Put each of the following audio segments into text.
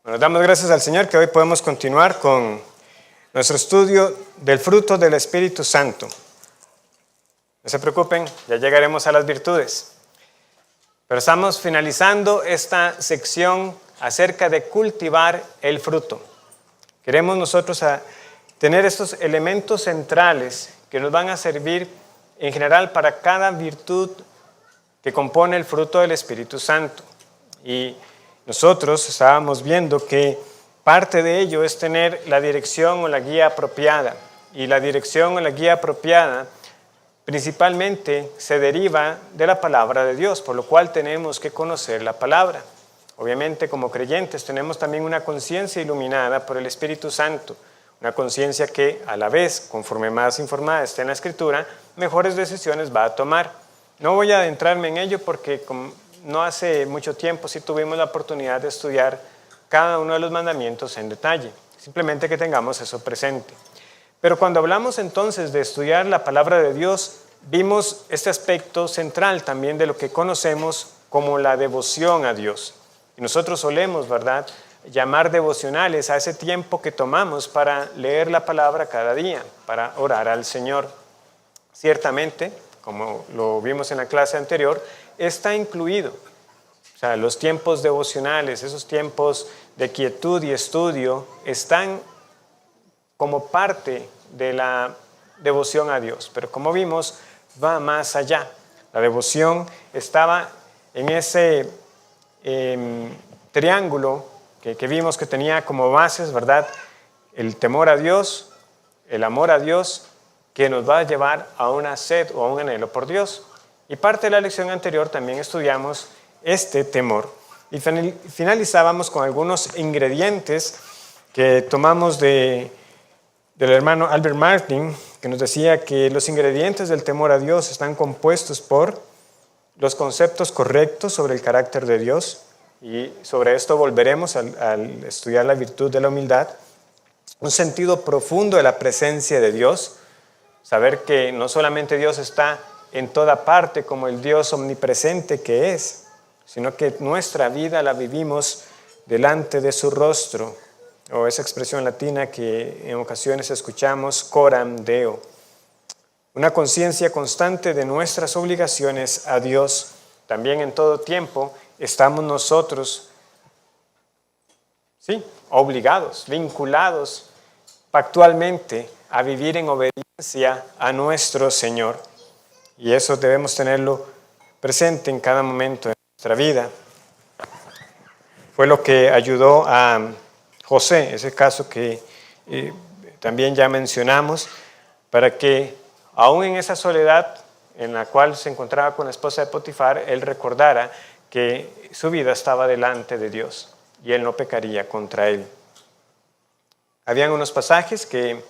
Bueno, damos gracias al Señor que hoy podemos continuar con nuestro estudio del fruto del Espíritu Santo. No se preocupen, ya llegaremos a las virtudes. Pero estamos finalizando esta sección acerca de cultivar el fruto. Queremos nosotros tener estos elementos centrales que nos van a servir en general para cada virtud que compone el fruto del Espíritu Santo. Y nosotros estábamos viendo que parte de ello es tener la dirección o la guía apropiada. Y la dirección o la guía apropiada principalmente se deriva de la palabra de Dios, por lo cual tenemos que conocer la palabra. Obviamente, como creyentes tenemos también una conciencia iluminada por el Espíritu Santo, una conciencia que a la vez, conforme más informada esté en la Escritura, mejores decisiones va a tomar. No voy a adentrarme en ello porque no hace mucho tiempo sí tuvimos la oportunidad de estudiar cada uno de los mandamientos en detalle, simplemente que tengamos eso presente. Pero cuando hablamos entonces de estudiar la palabra de Dios, vimos este aspecto central también de lo que conocemos como la devoción a Dios. Y nosotros solemos, ¿verdad?, llamar devocionales a ese tiempo que tomamos para leer la palabra cada día, para orar al Señor. Ciertamente, como lo vimos en la clase anterior, está incluido. O sea, los tiempos devocionales, esos tiempos de quietud y estudio, están como parte de la devoción a Dios. Pero como vimos, va más allá. La devoción estaba en ese triángulo que vimos que tenía como bases, ¿verdad?, el temor a Dios, el amor a Dios, que nos va a llevar a una sed o a un anhelo por Dios. Y parte de la lección anterior también estudiamos este temor. Y finalizábamos con algunos ingredientes que tomamos del hermano Albert Martin, que nos decía que los ingredientes del temor a Dios están compuestos por los conceptos correctos sobre el carácter de Dios, y sobre esto volveremos al estudiar la virtud de la humildad, un sentido profundo de la presencia de Dios, saber que no solamente Dios está en toda parte como el Dios omnipresente que es, sino que nuestra vida la vivimos delante de su rostro, o esa expresión latina que en ocasiones escuchamos, coram Deo. Una conciencia constante de nuestras obligaciones a Dios. También en todo tiempo estamos nosotros, sí, obligados, vinculados pactualmente a vivir en obediencia a nuestro Señor. Y eso debemos tenerlo presente en cada momento de nuestra vida. Fue lo que ayudó a José, ese caso que también ya mencionamos, para que aún en esa soledad en la cual se encontraba con la esposa de Potifar, él recordara que su vida estaba delante de Dios y él no pecaría contra él. Habían unos pasajes que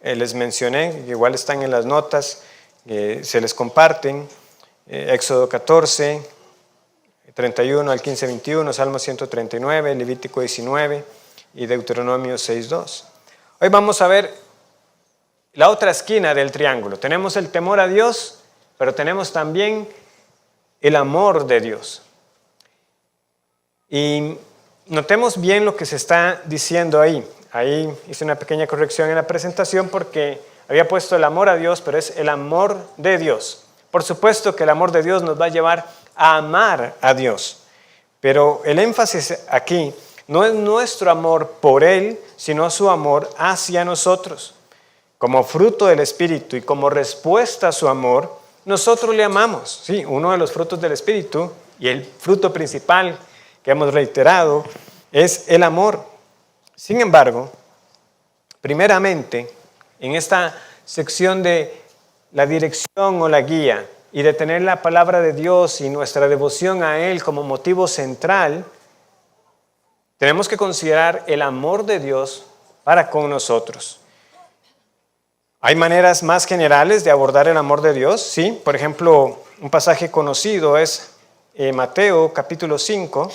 les mencioné, que igual están en las notas, se les comparten, Éxodo 14, 31 al 15, 21, Salmo 139, Levítico 19 y Deuteronomio 6:2. Hoy vamos a ver la otra esquina del triángulo. Tenemos el temor a Dios, pero tenemos también el amor de Dios. Y notemos bien lo que se está diciendo ahí. Ahí hice una pequeña corrección en la presentación porque había puesto el amor a Dios, pero es el amor de Dios. Por supuesto que el amor de Dios nos va a llevar a amar a Dios, pero el énfasis aquí no es nuestro amor por Él, sino su amor hacia nosotros. Como fruto del Espíritu y como respuesta a su amor, nosotros le amamos. Sí, uno de los frutos del Espíritu y el fruto principal que hemos reiterado es el amor. Sin embargo, primeramente, en esta sección de la dirección o la guía y de tener la palabra de Dios y nuestra devoción a Él como motivo central, tenemos que considerar el amor de Dios para con nosotros. Hay maneras más generales de abordar el amor de Dios, ¿sí? Por ejemplo, un pasaje conocido es Mateo capítulo 5,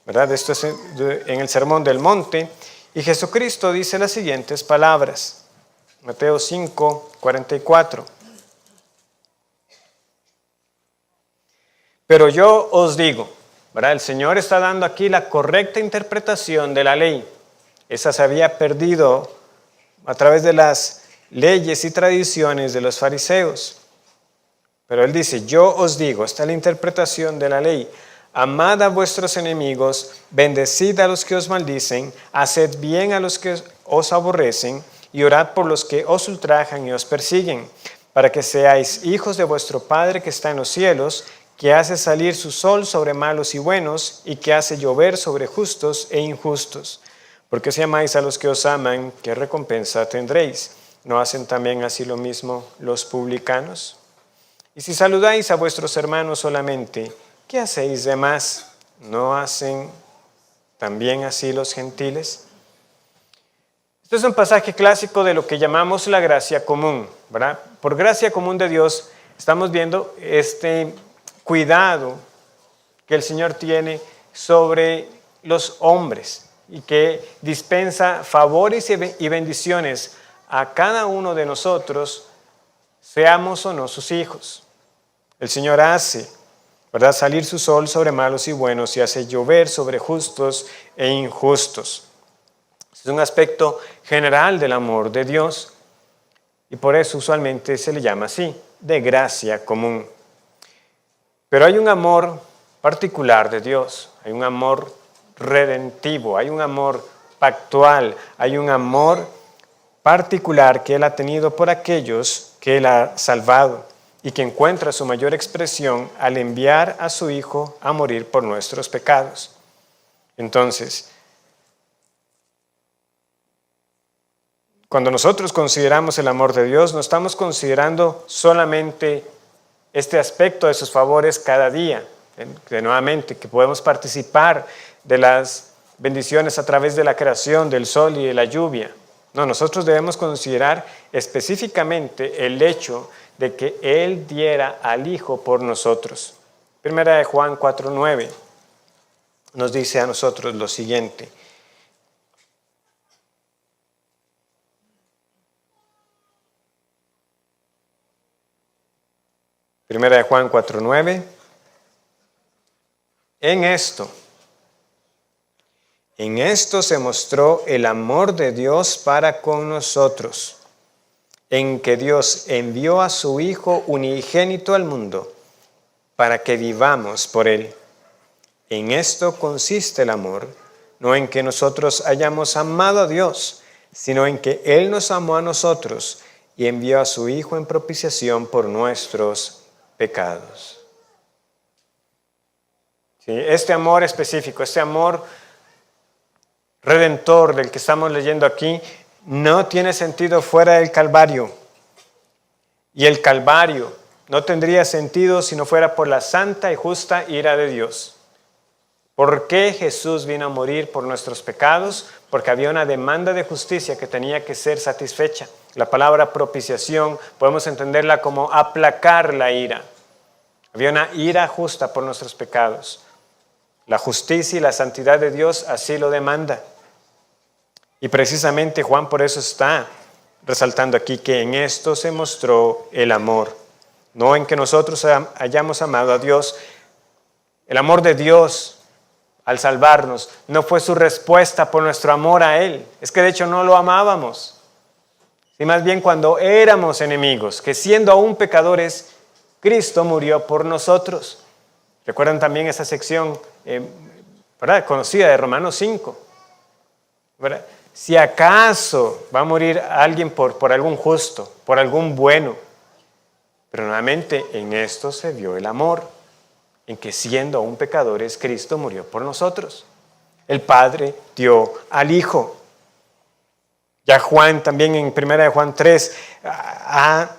¿verdad? Esto es en el Sermón del Monte, y Jesucristo dice las siguientes palabras. Mateo 5, 44. Pero yo os digo, ¿verdad? El Señor está dando aquí la correcta interpretación de la ley. Esa se había perdido a través de las leyes y tradiciones de los fariseos. Pero Él dice, yo os digo, esta es la interpretación de la ley, amad a vuestros enemigos, bendecid a los que os maldicen, haced bien a los que os aborrecen y orad por los que os ultrajan y os persiguen, para que seáis hijos de vuestro Padre que está en los cielos, que hace salir su sol sobre malos y buenos y que hace llover sobre justos e injustos. Porque si amáis a los que os aman, ¿qué recompensa tendréis? ¿No hacen también así lo mismo los publicanos? Y si saludáis a vuestros hermanos solamente, ¿qué hacéis de más? ¿No hacen también así los gentiles? Este es un pasaje clásico de lo que llamamos la gracia común, ¿verdad? Por gracia común de Dios estamos viendo este cuidado que el Señor tiene sobre los hombres y que dispensa favores y bendiciones a cada uno de nosotros, seamos o no sus hijos. El Señor hace, ¿verdad?, salir su sol sobre malos y buenos y hace llover sobre justos e injustos. Es un aspecto general del amor de Dios y por eso usualmente se le llama así, de gracia común. Pero hay un amor particular de Dios, hay un amor redentivo, hay un amor pactual, hay un amor particular que Él ha tenido por aquellos que Él ha salvado y que encuentra su mayor expresión al enviar a su Hijo a morir por nuestros pecados. Entonces, cuando nosotros consideramos el amor de Dios, no estamos considerando solamente este aspecto de sus favores cada día, de nuevamente que podemos participar de las bendiciones a través de la creación del sol y de la lluvia. No, nosotros debemos considerar específicamente el hecho de que Él diera al Hijo por nosotros. Primera de Juan 4:9 nos dice a nosotros lo siguiente. Primera de Juan 4:9. En esto se mostró el amor de Dios para con nosotros, en que Dios envió a su Hijo unigénito al mundo para que vivamos por Él. En esto consiste el amor, no en que nosotros hayamos amado a Dios, sino en que Él nos amó a nosotros y envió a su Hijo en propiciación por nuestros pecados. Sí, este amor específico, este amor redentor del que estamos leyendo aquí, no tiene sentido fuera del Calvario. Y el Calvario no tendría sentido si no fuera por la santa y justa ira de Dios. ¿Por qué Jesús vino a morir por nuestros pecados? Porque había una demanda de justicia que tenía que ser satisfecha. La palabra propiciación podemos entenderla como aplacar la ira. Había una ira justa por nuestros pecados. La justicia y la santidad de Dios así lo demanda. Y precisamente Juan por eso está resaltando aquí que en esto se mostró el amor. No en que nosotros hayamos amado a Dios. El amor de Dios al salvarnos no fue su respuesta por nuestro amor a Él. Es que de hecho no lo amábamos. Y más bien cuando éramos enemigos, que siendo aún pecadores, Cristo murió por nosotros. ¿Recuerdan también esa sección ¿verdad?, conocida de Romanos 5? ¿Verdad? Si acaso va a morir alguien por algún justo, por algún bueno, pero nuevamente en esto se vio el amor, en que siendo aún pecadores, Cristo murió por nosotros. El Padre dio al Hijo. Ya Juan también en 1 Juan 3 ha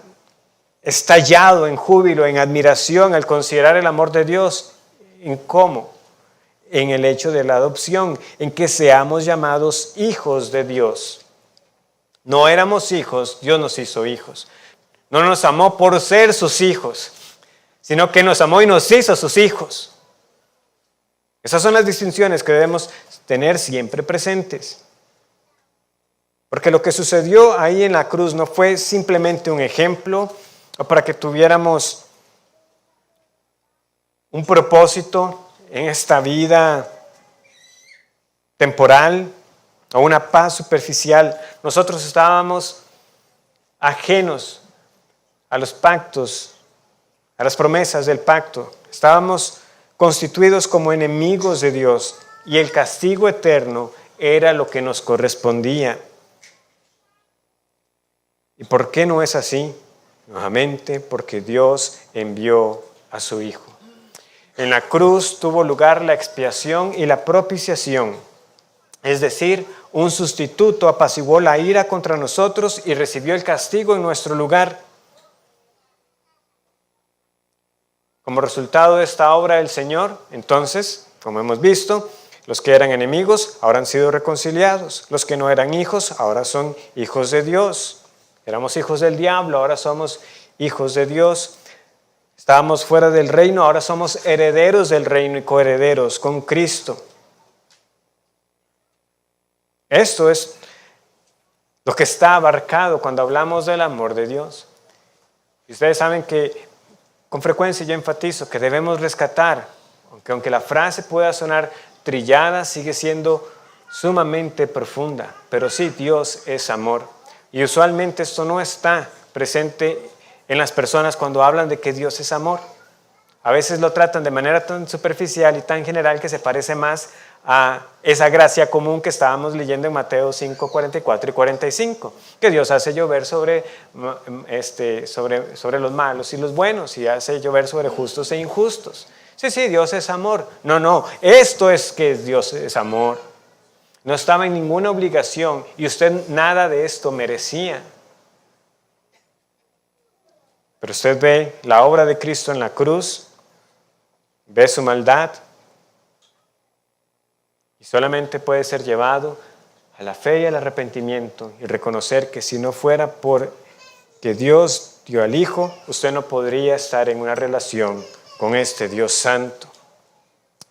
estallado en júbilo, en admiración al considerar el amor de Dios. ¿En cómo? En el hecho de la adopción, en que seamos llamados hijos de Dios. No éramos hijos, Dios nos hizo hijos. No nos amó por ser sus hijos, sino que nos amó y nos hizo sus hijos. Esas son las distinciones que debemos tener siempre presentes. Porque lo que sucedió ahí en la cruz no fue simplemente un ejemplo o para que tuviéramos un propósito en esta vida temporal, a una paz superficial. Nosotros estábamos ajenos a los pactos, a las promesas del pacto. Estábamos constituidos como enemigos de Dios y el castigo eterno era lo que nos correspondía. ¿Y por qué no es así? Nuevamente, porque Dios envió a su Hijo. En la cruz tuvo lugar la expiación y la propiciación, es decir, un sustituto apaciguó la ira contra nosotros y recibió el castigo en nuestro lugar. Como resultado de esta obra del Señor, entonces, como hemos visto, los que eran enemigos ahora han sido reconciliados. Los que no eran hijos ahora son hijos de Dios. Éramos hijos del diablo, ahora somos hijos de Dios. Estábamos fuera del reino, ahora somos herederos del reino y coherederos con Cristo. Esto es lo que está abarcado cuando hablamos del amor de Dios. Y ustedes saben que con frecuencia yo enfatizo que debemos rescatar, aunque la frase pueda sonar trillada, sigue siendo sumamente profunda. Pero sí, Dios es amor. Y usualmente esto no está presente en las personas cuando hablan de que Dios es amor. A veces lo tratan de manera tan superficial y tan general que se parece más a esa gracia común que estábamos leyendo en Mateo 5, 44 y 45, que Dios hace llover sobre los malos y los buenos y hace llover sobre justos e injustos. Sí, Dios es amor. No, esto es que Dios es amor. No estaba en ninguna obligación y usted nada de esto merecía. Pero usted ve la obra de Cristo en la cruz, ve su maldad y solamente puede ser llevado a la fe y al arrepentimiento y reconocer que si no fuera por que Dios dio al Hijo, usted no podría estar en una relación con este Dios santo.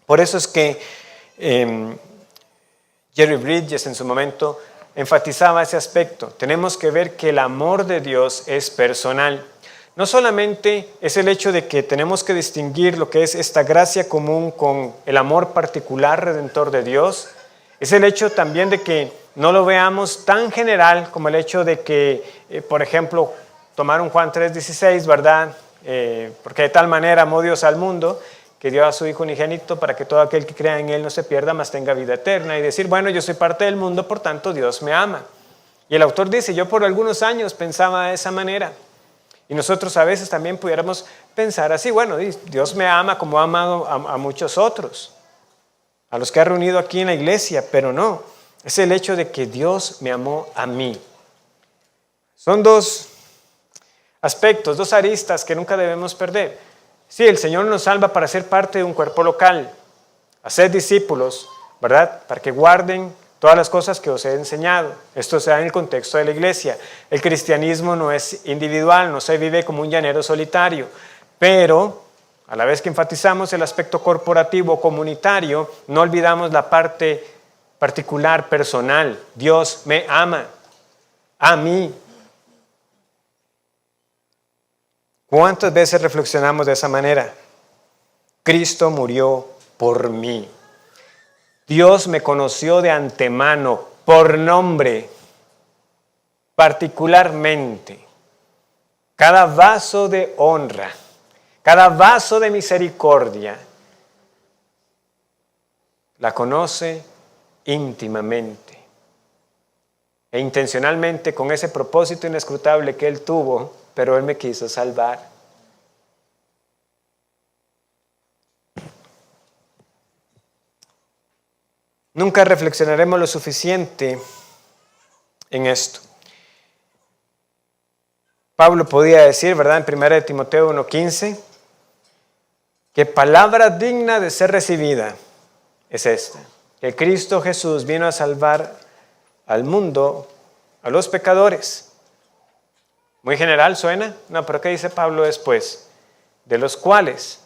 Por eso es que Jerry Bridges en su momento enfatizaba ese aspecto. Tenemos que ver que el amor de Dios es personal. No solamente es el hecho de que tenemos que distinguir lo que es esta gracia común con el amor particular redentor de Dios, es el hecho también de que no lo veamos tan general como el hecho de que, por ejemplo, tomar un Juan 3:16, ¿verdad? Porque de tal manera amó Dios al mundo que dio a su Hijo unigénito para que todo aquel que crea en Él no se pierda, mas tenga vida eterna. Y decir, bueno, yo soy parte del mundo, por tanto Dios me ama. Y el autor dice, yo por algunos años pensaba de esa manera. Y nosotros a veces también pudiéramos pensar así, bueno, Dios me ama como ha amado a muchos otros, a los que ha reunido aquí en la iglesia, pero no, es el hecho de que Dios me amó a mí. Son dos aspectos, dos aristas que nunca debemos perder. Sí, el Señor nos salva para ser parte de un cuerpo local, hacer discípulos, ¿verdad? Para que guarden todas las cosas que os he enseñado. Esto se da en el contexto de la iglesia. El cristianismo no es individual, no se vive como un llanero solitario, pero a la vez que enfatizamos el aspecto corporativo, comunitario, no olvidamos la parte particular, personal. Dios me ama, a mí. ¿Cuántas veces reflexionamos de esa manera? Cristo murió por mí. Dios me conoció de antemano, por nombre, particularmente. Cada vaso de honra, cada vaso de misericordia, la conoce íntimamente. E intencionalmente con ese propósito inescrutable que Él tuvo, pero Él me quiso salvar. Nunca reflexionaremos lo suficiente en esto. Pablo podía decir, ¿verdad? En 1 Timoteo 1:15, que palabra digna de ser recibida es esta, que Cristo Jesús vino a salvar al mundo, a los pecadores. Muy general suena, no, pero ¿qué dice Pablo después? De los cuales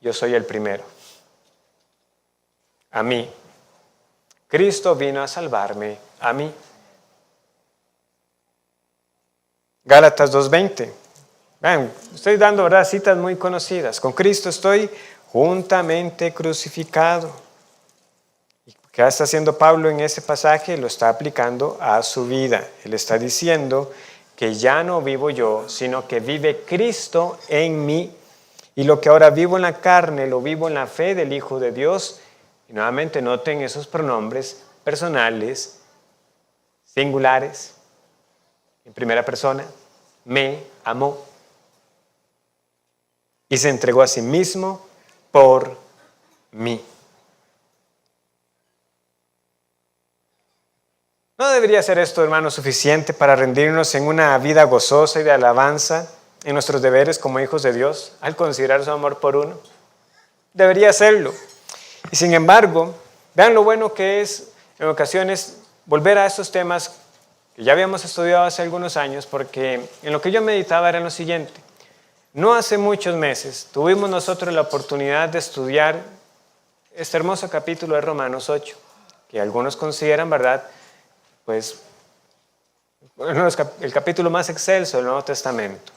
yo soy el primero. A mí. Cristo vino a salvarme a mí. Gálatas 2:20. Vean, estoy dando, ¿verdad?, citas muy conocidas. Con Cristo estoy juntamente crucificado. ¿Qué está haciendo Pablo en ese pasaje? Lo está aplicando a su vida. Él está diciendo que ya no vivo yo, sino que vive Cristo en mí. Y lo que ahora vivo en la carne, lo vivo en la fe del Hijo de Dios. Y nuevamente noten esos pronombres personales, singulares, en primera persona. Me amó y se entregó a sí mismo por mí. ¿No debería ser esto, hermanos, suficiente para rendirnos en una vida gozosa y de alabanza en nuestros deberes como hijos de Dios al considerar su amor por uno? Debería serlo. Y sin embargo, vean lo bueno que es en ocasiones volver a estos temas que ya habíamos estudiado hace algunos años, porque en lo que yo meditaba era lo siguiente. No hace muchos meses tuvimos nosotros la oportunidad de estudiar este hermoso capítulo de Romanos 8, que algunos consideran, ¿verdad?, pues el capítulo más excelso del Nuevo Testamento.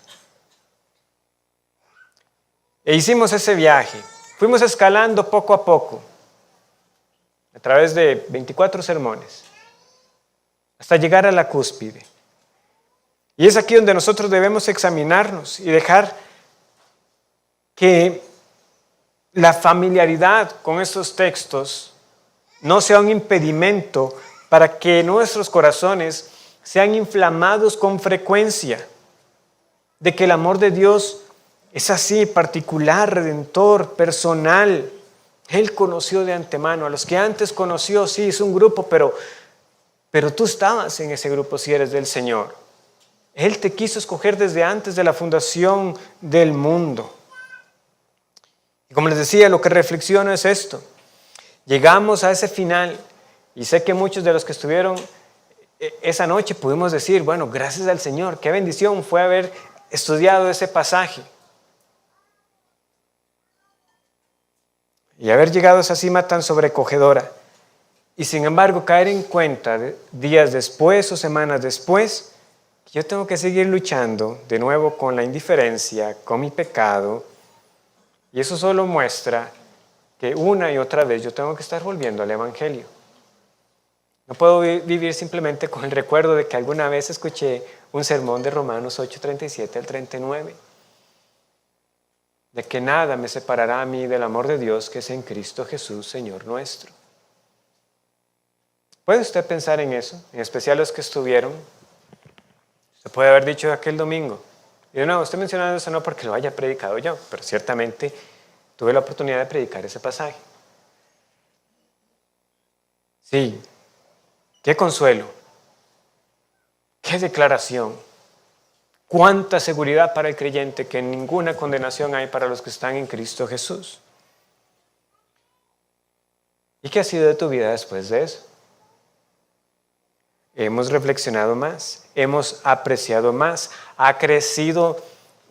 E hicimos ese viaje. Fuimos escalando poco a poco, a través de 24 sermones, hasta llegar a la cúspide. Y es aquí donde nosotros debemos examinarnos y dejar que la familiaridad con estos textos no sea un impedimento para que nuestros corazones sean inflamados con frecuencia, de que el amor de Dios es así, particular, redentor, personal. Él conoció de antemano, a los que antes conoció, sí, es un grupo, pero tú estabas en ese grupo si eres del Señor. Él te quiso escoger desde antes de la fundación del mundo. Y como les decía, lo que reflexiono es esto. Llegamos a ese final. Y sé que muchos de los que estuvieron esa noche pudimos decir, bueno, gracias al Señor, qué bendición fue haber estudiado ese pasaje. Y haber llegado a esa cima tan sobrecogedora. Y sin embargo caer en cuenta días después o semanas después, que yo tengo que seguir luchando de nuevo con la indiferencia, con mi pecado. Y eso solo muestra que una y otra vez yo tengo que estar volviendo al Evangelio. No puedo vivir simplemente con el recuerdo de que alguna vez escuché un sermón de Romanos 8:37 al 39, de que nada me separará a mí del amor de Dios que es en Cristo Jesús, Señor nuestro. ¿Puede usted pensar en eso? En especial los que estuvieron. Se puede haber dicho aquel domingo. Y de nuevo, estoy mencionando eso no porque lo haya predicado yo, pero ciertamente tuve la oportunidad de predicar ese pasaje. Sí. ¡Qué consuelo! ¡Qué declaración! ¡Cuánta seguridad para el creyente que ninguna condenación hay para los que están en Cristo Jesús! ¿Y qué ha sido de tu vida después de eso? Hemos reflexionado más, hemos apreciado más, ha crecido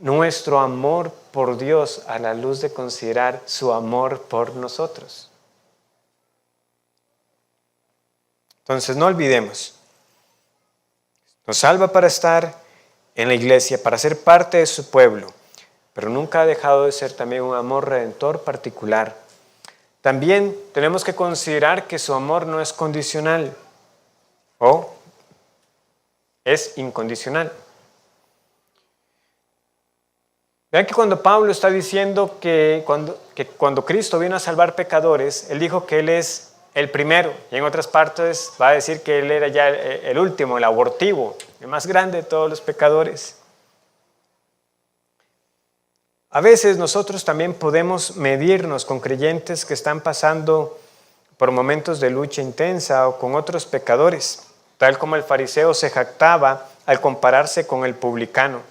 nuestro amor por Dios a la luz de considerar su amor por nosotros. Entonces no olvidemos, nos salva para estar en la iglesia, para ser parte de su pueblo, pero nunca ha dejado de ser también un amor redentor particular. También tenemos que considerar que su amor no es condicional o es incondicional. Vean que cuando Pablo está diciendo que cuando Cristo vino a salvar pecadores, él dijo que él es el primero, y en otras partes va a decir que él era ya el último, el abortivo, el más grande de todos los pecadores. A veces nosotros también podemos medirnos con creyentes que están pasando por momentos de lucha intensa o con otros pecadores, tal como el fariseo se jactaba al compararse con el publicano.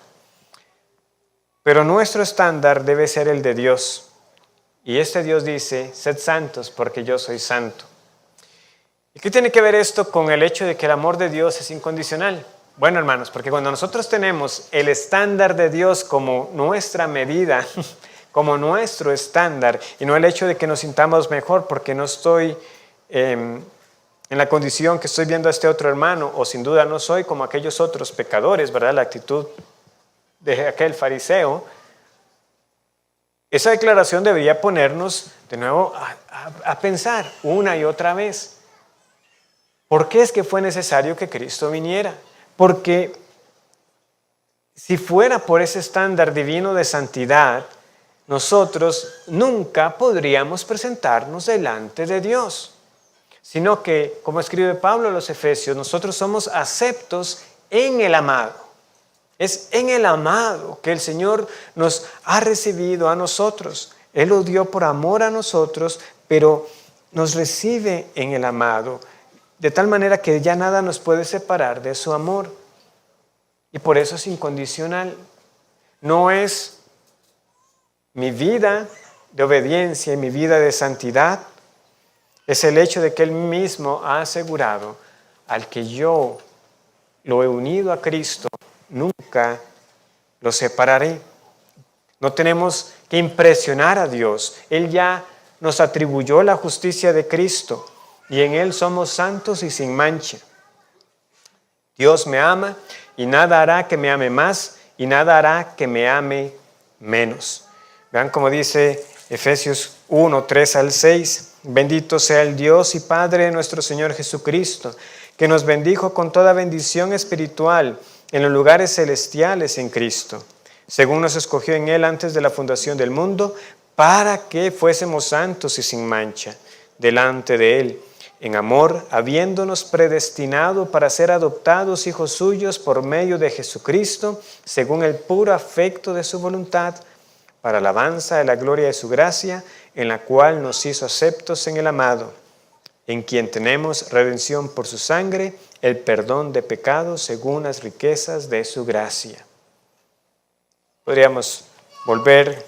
Pero nuestro estándar debe ser el de Dios. Y este Dios dice, sed santos porque yo soy santo. ¿Y qué tiene que ver esto con el hecho de que el amor de Dios es incondicional? Bueno, hermanos, porque cuando nosotros tenemos el estándar de Dios como nuestra medida, como nuestro estándar, y no el hecho de que nos sintamos mejor porque no estoy en la condición que estoy viendo a este otro hermano, o sin duda no soy como aquellos otros pecadores, ¿verdad? La actitud de aquel fariseo. Esa declaración debería ponernos de nuevo a pensar una y otra vez. ¿Por qué es que fue necesario que Cristo viniera? Porque si fuera por ese estándar divino de santidad, nosotros nunca podríamos presentarnos delante de Dios, sino que, como escribe Pablo a los Efesios, nosotros somos aceptos en el amado. Es en el amado que el Señor nos ha recibido a nosotros. Él lo dio por amor a nosotros, pero nos recibe en el amado, de tal manera que ya nada nos puede separar de su amor. Y por eso es incondicional. No es mi vida de obediencia y mi vida de santidad, es el hecho de que Él mismo ha asegurado al que yo lo he unido a Cristo, nunca lo separaré. No tenemos que impresionar a Dios. Él ya nos atribuyó la justicia de Cristo y en Él somos santos y sin mancha. Dios me ama y nada hará que me ame más y nada hará que me ame menos. Vean cómo dice Efesios 1, 3 al 6. Bendito sea el Dios y Padre de nuestro Señor Jesucristo, que nos bendijo con toda bendición espiritual en los lugares celestiales en Cristo, según nos escogió en Él antes de la fundación del mundo, para que fuésemos santos y sin mancha delante de Él, en amor, habiéndonos predestinado para ser adoptados hijos suyos por medio de Jesucristo, según el puro afecto de su voluntad, para alabanza de la gloria de su gracia, en la cual nos hizo aceptos en el amado, en quien tenemos redención por su sangre, el perdón de pecados según las riquezas de su gracia. Podríamos volver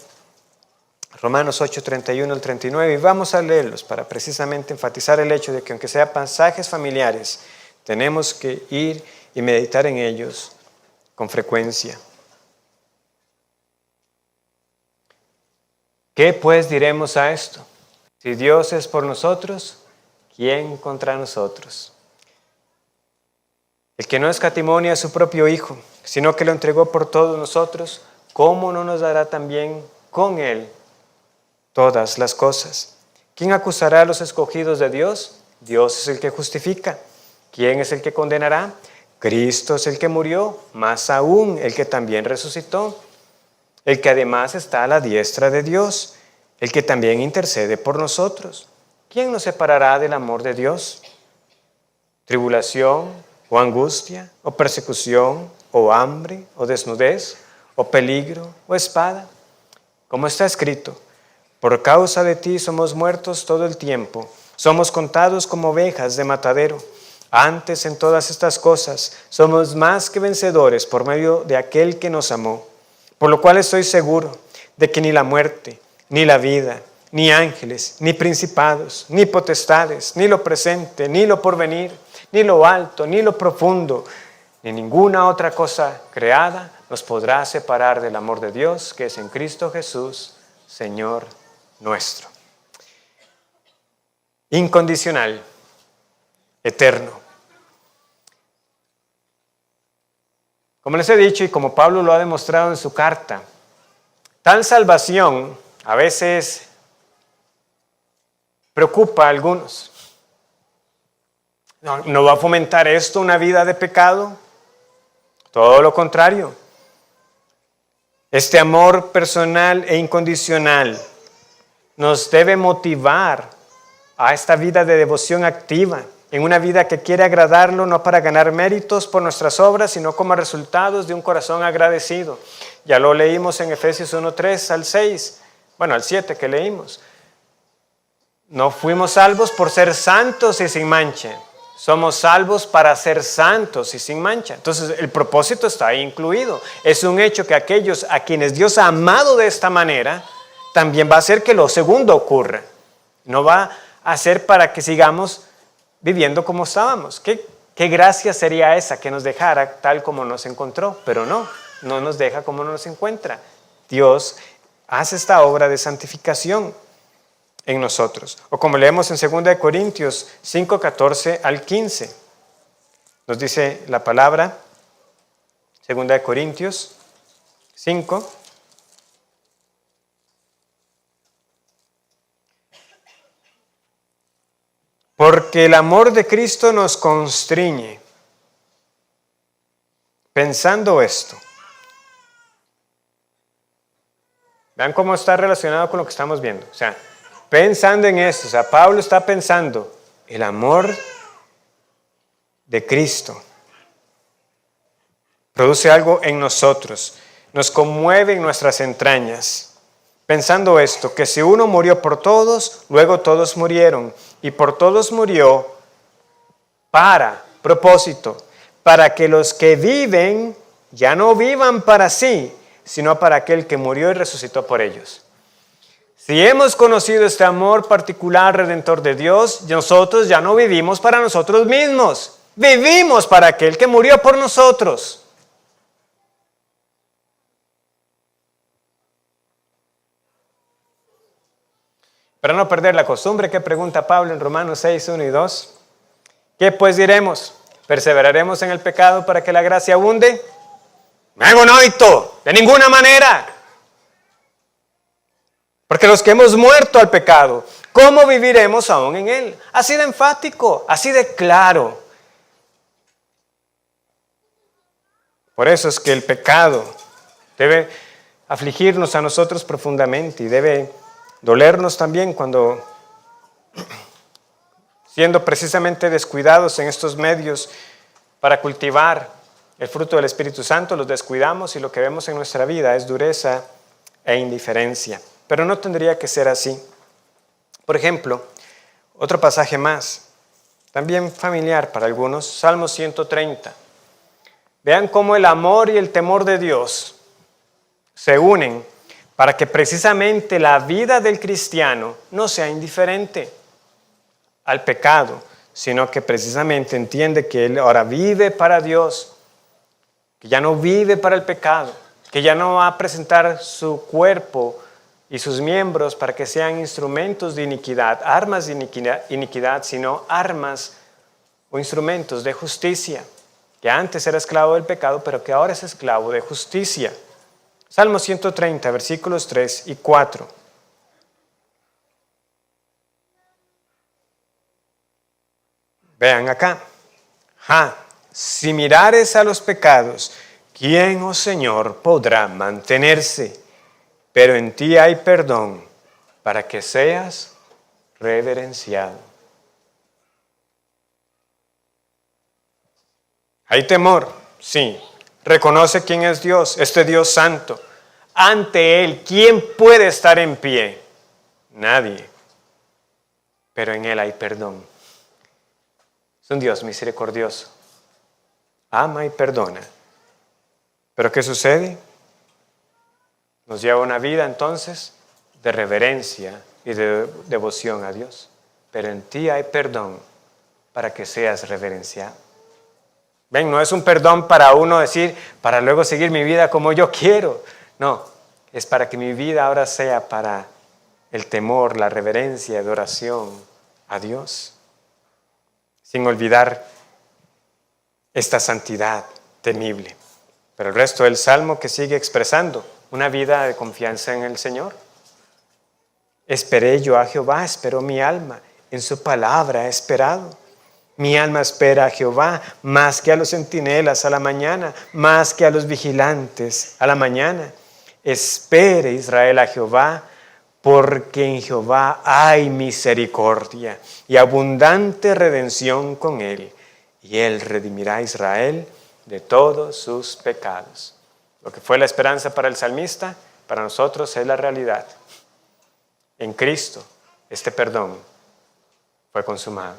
a Romanos 8, 31 al 39 y vamos a leerlos para precisamente enfatizar el hecho de que aunque sean pasajes familiares, tenemos que ir y meditar en ellos con frecuencia. ¿Qué pues diremos a esto? Si Dios es por nosotros, ¿quién contra nosotros? El que no escatimó a su propio Hijo, sino que lo entregó por todos nosotros, ¿cómo no nos dará también con Él todas las cosas? ¿Quién acusará a los escogidos de Dios? Dios es el que justifica. ¿Quién es el que condenará? Cristo es el que murió, más aún el que también resucitó, el que además está a la diestra de Dios, el que también intercede por nosotros. ¿Quién nos separará del amor de Dios? ¿Tribulación, o angustia, o persecución, o hambre, o desnudez, o peligro, o espada? Como está escrito, por causa de ti somos muertos todo el tiempo, somos contados como ovejas de matadero. Antes en todas estas cosas somos más que vencedores por medio de aquel que nos amó. Por lo cual estoy seguro de que ni la muerte, ni la vida, ni ángeles, ni principados, ni potestades, ni lo presente, ni lo porvenir, ni lo alto, ni lo profundo, ni ninguna otra cosa creada nos podrá separar del amor de Dios que es en Cristo Jesús, Señor nuestro. Incondicional, eterno. Como les he dicho y como Pablo lo ha demostrado en su carta, tal salvación a veces preocupa a algunos. ¿No va a fomentar esto una vida de pecado? Todo lo contrario. Este amor personal e incondicional nos debe motivar a esta vida de devoción activa, en una vida que quiere agradarlo no para ganar méritos por nuestras obras, sino como resultados de un corazón agradecido. Ya lo leímos en Efesios 1:3 al 6, bueno, al 7 que leímos. No fuimos salvos por ser santos y sin mancha. Somos salvos para ser santos y sin mancha. Entonces el propósito está ahí incluido. Es un hecho que aquellos a quienes Dios ha amado de esta manera, también va a hacer que lo segundo ocurra. No va a hacer para que sigamos viviendo como estábamos. ¿Qué gracia sería esa que nos dejara tal como nos encontró? Pero no nos deja como nos encuentra. Dios hace esta obra de santificación en nosotros. O como leemos en 2 Corintios 5, 14 al 15. Nos dice la palabra, 2 Corintios 5, Porque el amor de Cristo nos constriñe. Pensando esto. Vean cómo está relacionado con lo que estamos viendo. O sea, pensando en esto. O sea, Pablo está pensando el amor de Cristo. Produce algo en nosotros. Nos conmueve en nuestras entrañas. Pensando esto, que si uno murió por todos, luego todos murieron. Y por todos murió propósito, para que los que viven ya no vivan para sí, sino para aquel que murió y resucitó por ellos. Si hemos conocido este amor particular redentor de Dios, nosotros ya no vivimos para nosotros mismos, vivimos para aquel que murió por nosotros. Para no perder la costumbre, ¿qué pregunta Pablo en Romanos 6, 1 y 2? ¿Qué pues diremos? ¿Perseveraremos en el pecado para que la gracia abunde? De ninguna manera. Porque los que hemos muerto al pecado, ¿cómo viviremos aún en él? Así de enfático, así de claro. Por eso es que el pecado debe afligirnos a nosotros profundamente y debe dolernos también cuando, siendo precisamente descuidados en estos medios para cultivar el fruto del Espíritu Santo, los descuidamos y lo que vemos en nuestra vida es dureza e indiferencia. Pero no tendría que ser así. Por ejemplo, otro pasaje más, también familiar para algunos, Salmo 130. Vean cómo el amor y el temor de Dios se unen para que precisamente la vida del cristiano no sea indiferente al pecado, sino que precisamente entiende que él ahora vive para Dios, que ya no vive para el pecado, que ya no va a presentar su cuerpo y sus miembros para que sean instrumentos de iniquidad, armas de iniquidad, sino armas o instrumentos de justicia, que antes era esclavo del pecado, pero que ahora es esclavo de justicia. Salmo 130, versículos 3 y 4. Vean acá. Si mirares a los pecados, ¿quién, oh Señor, podrá mantenerse? Pero en ti hay perdón para que seas reverenciado. Hay temor, sí. Reconoce quién es Dios, este Dios santo. Ante Él, ¿quién puede estar en pie? Nadie. Pero en Él hay perdón. Es un Dios misericordioso. Ama y perdona. ¿Pero qué sucede? Nos lleva una vida entonces de reverencia y de devoción a Dios. Pero en ti hay perdón para que seas reverenciado. Ven, no es un perdón para uno decir, para luego seguir mi vida como yo quiero. No, es para que mi vida ahora sea para el temor, la reverencia, adoración a Dios. Sin olvidar esta santidad temible. Pero el resto del Salmo que sigue expresando una vida de confianza en el Señor. Esperé yo a Jehová, esperó mi alma, en su palabra he esperado. Mi alma espera a Jehová más que a los centinelas a la mañana, más que a los vigilantes a la mañana. Espere Israel a Jehová, porque en Jehová hay misericordia y abundante redención con él, y él redimirá a Israel de todos sus pecados. Lo que fue la esperanza para el salmista, para nosotros es la realidad. En Cristo, este perdón fue consumado.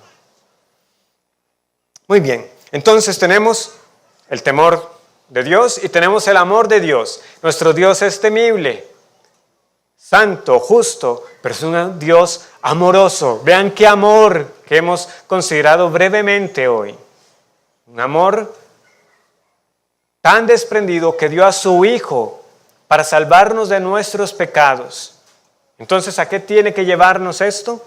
Muy bien, entonces tenemos el temor de Dios y tenemos el amor de Dios. Nuestro Dios es temible, santo, justo, pero es un Dios amoroso. Vean qué amor que hemos considerado brevemente hoy. Un amor tan desprendido que dio a su Hijo para salvarnos de nuestros pecados. Entonces, ¿a qué tiene que llevarnos esto?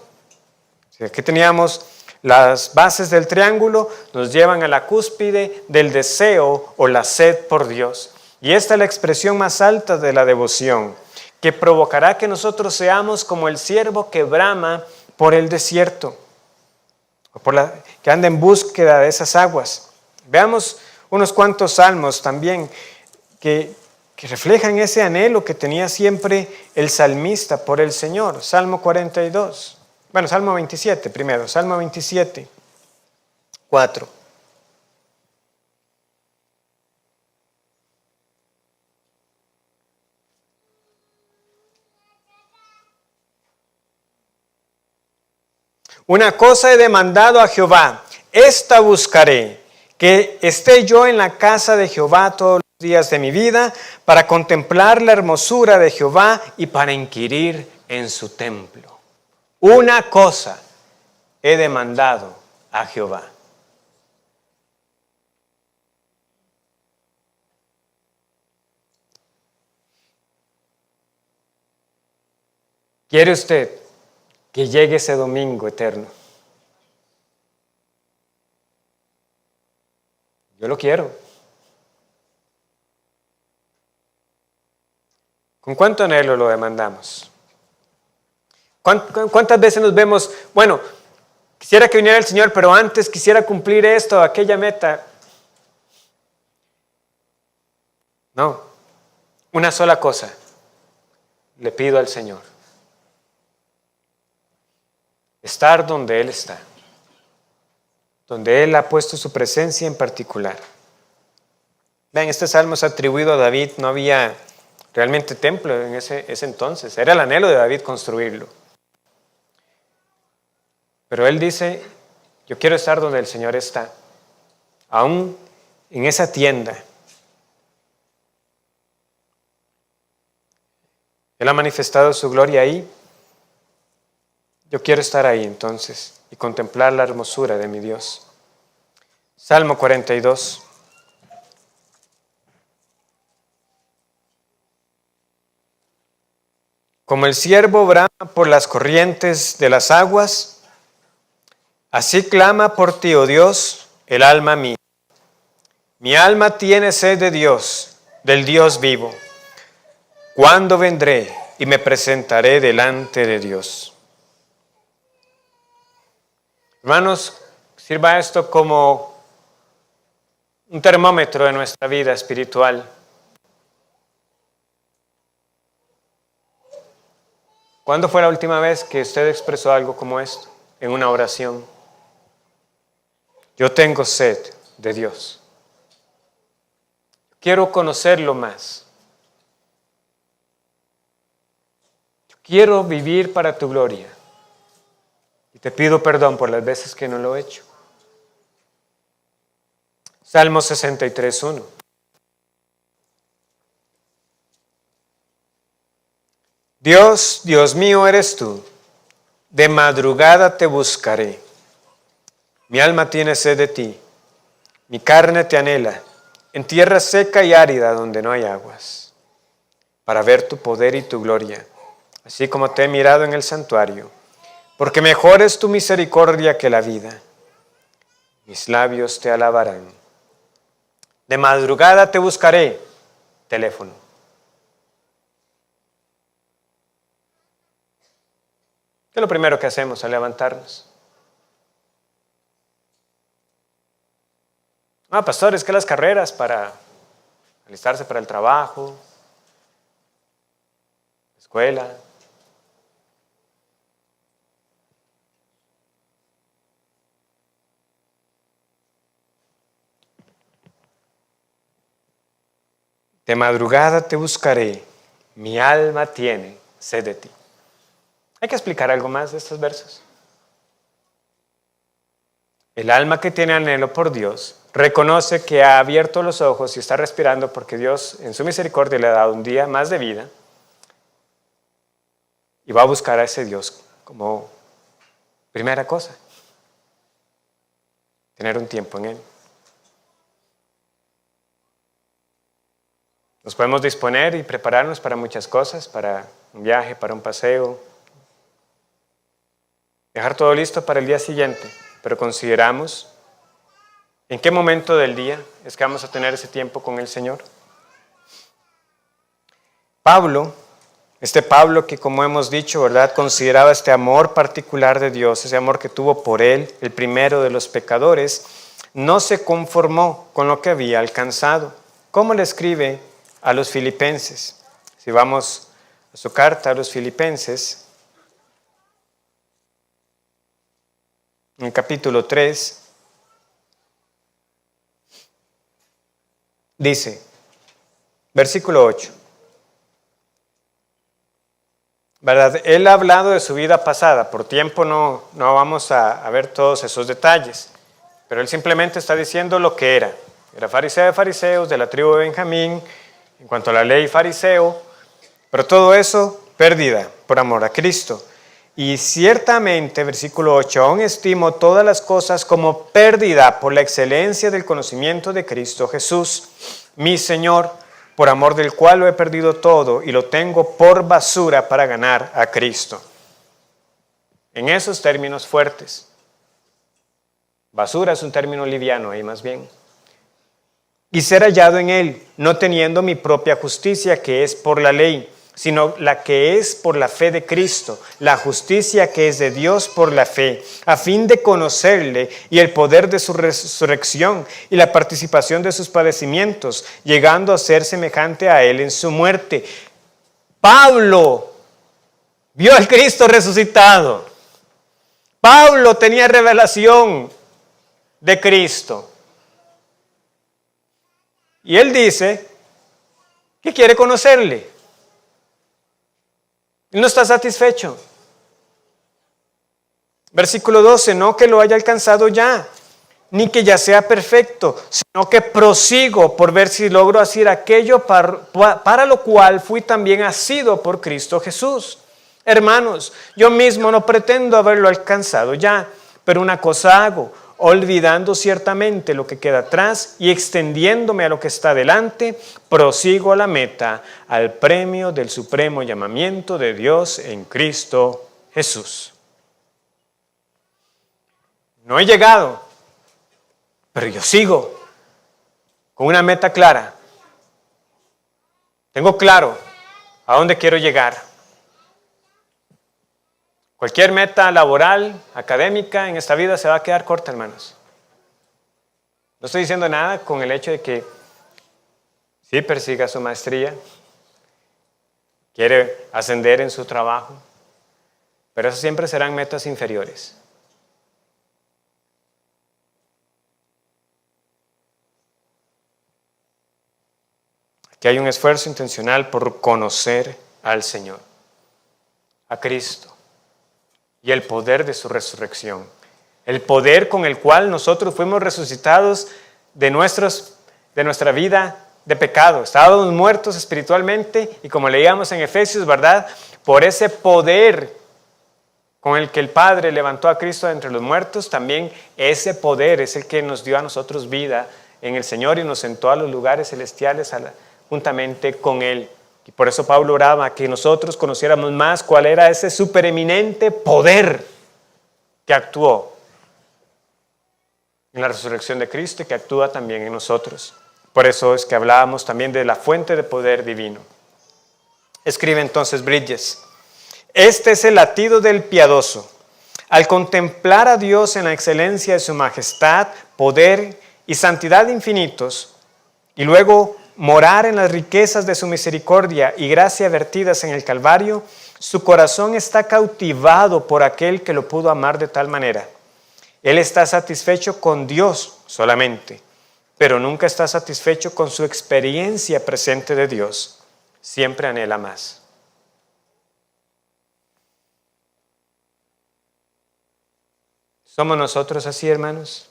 Aquí teníamos las bases del triángulo, nos llevan a la cúspide del deseo o la sed por Dios. Y esta es la expresión más alta de la devoción, que provocará que nosotros seamos como el ciervo que brama por el desierto. que anda en búsqueda de esas aguas. Veamos unos cuantos salmos también que reflejan ese anhelo que tenía siempre el salmista por el Señor. Salmo 42. Bueno, Salmo 27 primero. Salmo 27, 4. Una cosa he demandado a Jehová, esta buscaré, que esté yo en la casa de Jehová todos los días de mi vida, para contemplar la hermosura de Jehová y para inquirir en su templo. Una cosa he demandado a Jehová. ¿Quiere usted que llegue ese domingo eterno? Yo lo quiero. ¿Con cuánto anhelo lo demandamos? ¿Cuántas veces nos vemos, bueno, quisiera que viniera el Señor, pero antes quisiera cumplir esto, aquella meta? No, una sola cosa le pido al Señor: estar donde Él está, donde Él ha puesto su presencia en particular. Vean, este salmo es atribuido a David. No había realmente templo en ese entonces. Era el anhelo de David construirlo. Pero él dice: yo quiero estar donde el Señor está, aún en esa tienda. Él ha manifestado su gloria ahí. Yo quiero estar ahí entonces y contemplar la hermosura de mi Dios. Salmo 42. Como el ciervo brama por las corrientes de las aguas, así clama por ti, oh Dios, el alma mía. Mi alma tiene sed de Dios, del Dios vivo. ¿Cuándo vendré y me presentaré delante de Dios? Hermanos, sirva esto como un termómetro de nuestra vida espiritual. ¿Cuándo fue la última vez que usted expresó algo como esto en una oración? Yo tengo sed de Dios. Quiero conocerlo más. Quiero vivir para tu gloria. Y te pido perdón por las veces que no lo he hecho. Salmo 63, 1. Dios, Dios mío eres tú, de madrugada te buscaré. Mi alma tiene sed de ti, mi carne te anhela, en tierra seca y árida donde no hay aguas, para ver tu poder y tu gloria, así como te he mirado en el santuario, porque mejor es tu misericordia que la vida. Mis labios te alabarán. De madrugada te buscaré. Teléfono. ¿Qué es lo primero que hacemos al levantarnos? Pastor, es que las carreras para alistarse para el trabajo, escuela. De madrugada te buscaré, mi alma tiene sed de ti. Hay que explicar algo más de estos versos. El alma que tiene anhelo por Dios reconoce que ha abierto los ojos y está respirando porque Dios en su misericordia le ha dado un día más de vida y va a buscar a ese Dios como primera cosa. Tener un tiempo en Él. Nos podemos disponer y prepararnos para muchas cosas, para un viaje, para un paseo, dejar todo listo para el día siguiente, pero consideramos en qué momento del día es que vamos a tener ese tiempo con el Señor. Pablo Este Pablo que, como hemos dicho, ¿verdad?, consideraba este amor particular de Dios, ese amor que tuvo por él, el primero de los pecadores, no se conformó con lo que había alcanzado. ¿Cómo le escribe a los filipenses? Si vamos a su carta a los filipenses, en el capítulo 3, dice, versículo 8, ¿verdad? Él ha hablado de su vida pasada, por tiempo no vamos a ver todos esos detalles, pero él simplemente está diciendo lo que era. Era fariseo de fariseos, de la tribu de Benjamín, en cuanto a la ley fariseo, pero todo eso pérdida por amor a Cristo. Y ciertamente, versículo 8, aún estimo todas las cosas como pérdida por la excelencia del conocimiento de Cristo Jesús, mi Señor, por amor del cual lo he perdido todo y lo tengo por basura para ganar a Cristo. En esos términos fuertes. Basura es un término liviano ahí más bien. Y ser hallado en él, no teniendo mi propia justicia que es por la ley, sino la que es por la fe de Cristo, la justicia que es de Dios por la fe, a fin de conocerle y el poder de su resurrección y la participación de sus padecimientos, llegando a ser semejante a él en su muerte. Pablo vio al Cristo resucitado. Pablo tenía revelación de Cristo. Y él dice que quiere conocerle. Él no está satisfecho. Versículo 12, no que lo haya alcanzado ya, ni que ya sea perfecto, sino que prosigo por ver si logro hacer aquello para lo cual fui también asido por Cristo Jesús. Hermanos, yo mismo no pretendo haberlo alcanzado ya, pero una cosa hago, olvidando ciertamente lo que queda atrás y extendiéndome a lo que está delante, prosigo a la meta, al premio del supremo llamamiento de Dios en Cristo Jesús. No he llegado, pero yo sigo con una meta clara. Tengo claro a dónde quiero llegar. Cualquier meta laboral, académica en esta vida se va a quedar corta, hermanos. No estoy diciendo nada con el hecho de que sí persiga su maestría, quiere ascender en su trabajo, pero esas siempre serán metas inferiores. Aquí hay un esfuerzo intencional por conocer al Señor, a Cristo. Y el poder de su resurrección. El poder con el cual nosotros fuimos resucitados de nuestra vida de pecado. Estábamos muertos espiritualmente y como leíamos en Efesios, ¿verdad? Por ese poder con el que el Padre levantó a Cristo de entre los muertos, también ese poder es el que nos dio a nosotros vida en el Señor y nos sentó a los lugares celestiales juntamente con Él. Y por eso Pablo oraba que nosotros conociéramos más cuál era ese supereminente poder que actuó en la resurrección de Cristo y que actúa también en nosotros. Por eso es que hablábamos también de la fuente de poder divino. Escribe entonces Bridges: este es el latido del piadoso. Al contemplar a Dios en la excelencia de su majestad, poder y santidad infinitos, y luego morar en las riquezas de su misericordia y gracia vertidas en el Calvario, su corazón está cautivado por aquel que lo pudo amar de tal manera. Él está satisfecho con Dios solamente, pero nunca está satisfecho con su experiencia presente de Dios. Siempre anhela más. ¿Somos nosotros así, hermanos?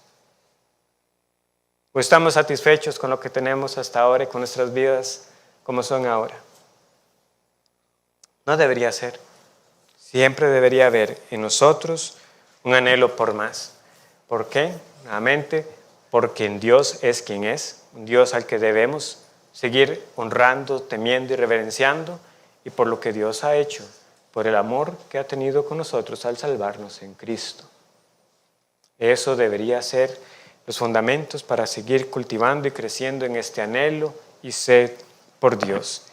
¿O estamos satisfechos con lo que tenemos hasta ahora y con nuestras vidas como son ahora? No debería ser. Siempre debería haber en nosotros un anhelo por más. ¿Por qué? Nuevamente, porque en Dios es quien es, un Dios al que debemos seguir honrando, temiendo y reverenciando, y por lo que Dios ha hecho, por el amor que ha tenido con nosotros al salvarnos en Cristo. Eso debería ser los fundamentos para seguir cultivando y creciendo en este anhelo y sed por Dios.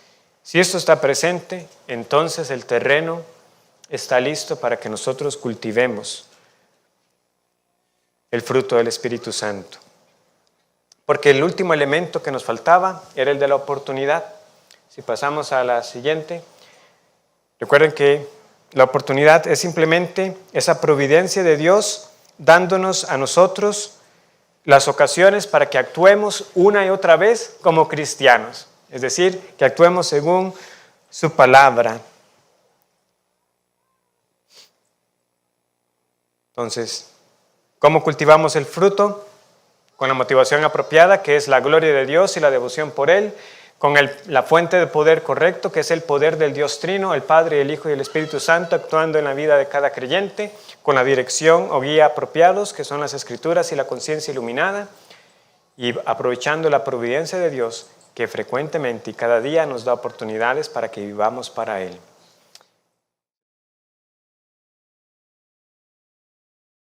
Si esto está presente, entonces el terreno está listo para que nosotros cultivemos el fruto del Espíritu Santo. Porque el último elemento que nos faltaba era el de la oportunidad. Si pasamos a la siguiente, recuerden que la oportunidad es simplemente esa providencia de Dios dándonos a nosotros las ocasiones para que actuemos una y otra vez como cristianos. Es decir, que actuemos según su palabra. Entonces, ¿cómo cultivamos el fruto? Con la motivación apropiada, que es la gloria de Dios y la devoción por Él, con la fuente de poder correcto, que es el poder del Dios Trino, el Padre, el Hijo y el Espíritu Santo, actuando en la vida de cada creyente, con la dirección o guía apropiados, que son las Escrituras y la conciencia iluminada, y aprovechando la providencia de Dios, que frecuentemente y cada día nos da oportunidades para que vivamos para Él.